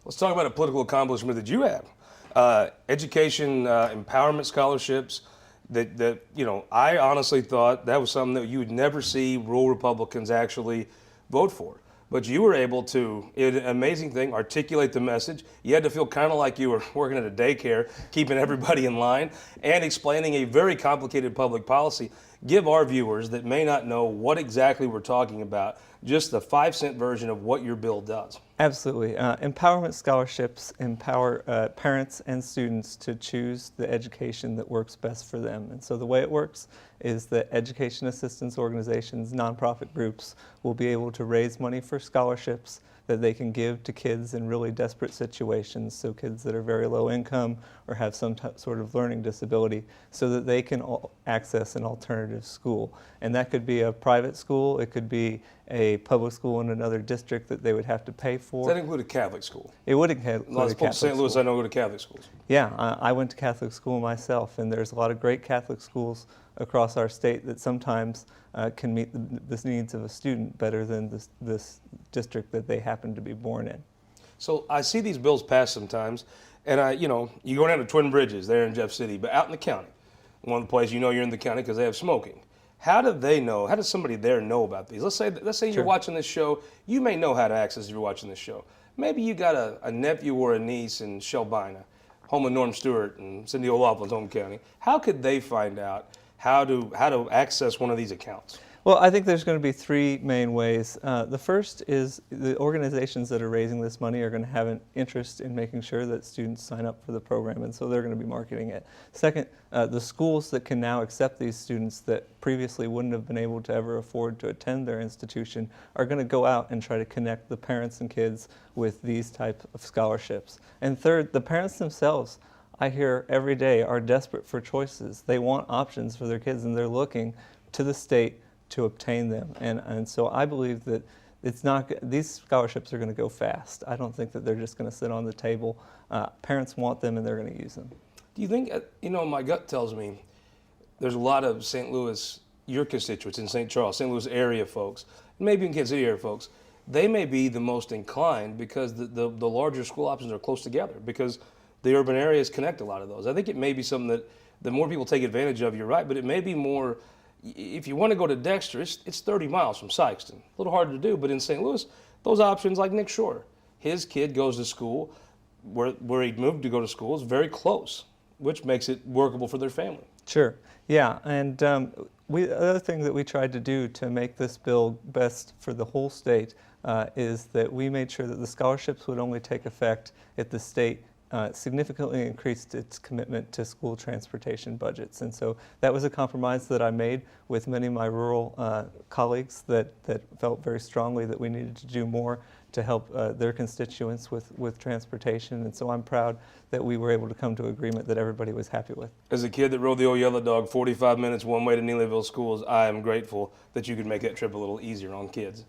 Let's talk about a political accomplishment that you have. Education empowerment scholarships that I honestly thought that was something that you would never see rural Republicans actually vote for. But you were able to, an amazing thing, articulate the message. You had to feel kind of like you were working at a daycare, keeping everybody in line, and explaining a very complicated public policy. Give our viewers that may not know what exactly we're talking about just the 5-cent version of what your bill does. Absolutely. Empowerment scholarships empower parents and students to choose the education that works best for them. And so the way it works is that education assistance organizations, nonprofit groups, will be able to raise money for scholarships that they can give to kids in really desperate situations, so kids that are very low income or have some sort of learning disability, so that they can access an alternative school. And that could be a private school, it could be a public school in another district that they would have to pay for. Does that include a Catholic school? It would include a Catholic school. St. Louis, I know, go to Catholic schools. Yeah, I went to Catholic school myself, and there's a lot of great Catholic schools across our state that sometimes can meet the needs of a student better than this district that they happen to be born in. So I see these bills pass sometimes, and you go down to Twin Bridges there in Jeff City, but out in the county, one of the places you're in the county because they have smoking. How do they know? How does somebody there know about these? Let's say you're watching this show. You may know how to access if you're watching this show. Maybe you got a nephew or a niece in Shelbina, home of Norm Stewart and Cindy O'Loughlin's home county. How could they find out how to access one of these accounts? Well, I think there's going to be three main ways. The first is the organizations that are raising this money are going to have an interest in making sure that students sign up for the program, and so they're going to be marketing it. Second, the schools that can now accept these students that previously wouldn't have been able to ever afford to attend their institution are going to go out and try to connect the parents and kids with these type of scholarships. And third, the parents themselves, I hear every day, are desperate for choices. They want options for their kids, and they're looking to the state to obtain them. And so I believe that these scholarships are going to go fast. I don't think that they're just going to sit on the table. Parents want them, and they're going to use them. Do you think, my gut tells me there's a lot of St. Louis, your constituents in St. Charles, St. Louis area folks, maybe in Kansas City area folks, they may be the most inclined because the larger school options are close together, because the urban areas connect a lot of those. I think it may be something that the more people take advantage of, you're right, but it may be more. If you want to go to Dexter, it's 30 miles from Sykeston. A little harder to do, but in St. Louis, those options, like Nick Shore, his kid goes to school where he moved to go to school is very close, which makes it workable for their family. Sure, yeah, and the other thing that we tried to do to make this bill best for the whole state is that we made sure that the scholarships would only take effect if the state significantly increased its commitment to school transportation budgets. And so that was a compromise that I made with many of my rural colleagues that felt very strongly that we needed to do more to help their constituents with transportation. And so I'm proud that we were able to come to an agreement that everybody was happy with. As a kid that rode the old yellow dog 45 minutes one way to Neelyville schools, I am grateful that you could make that trip a little easier on kids.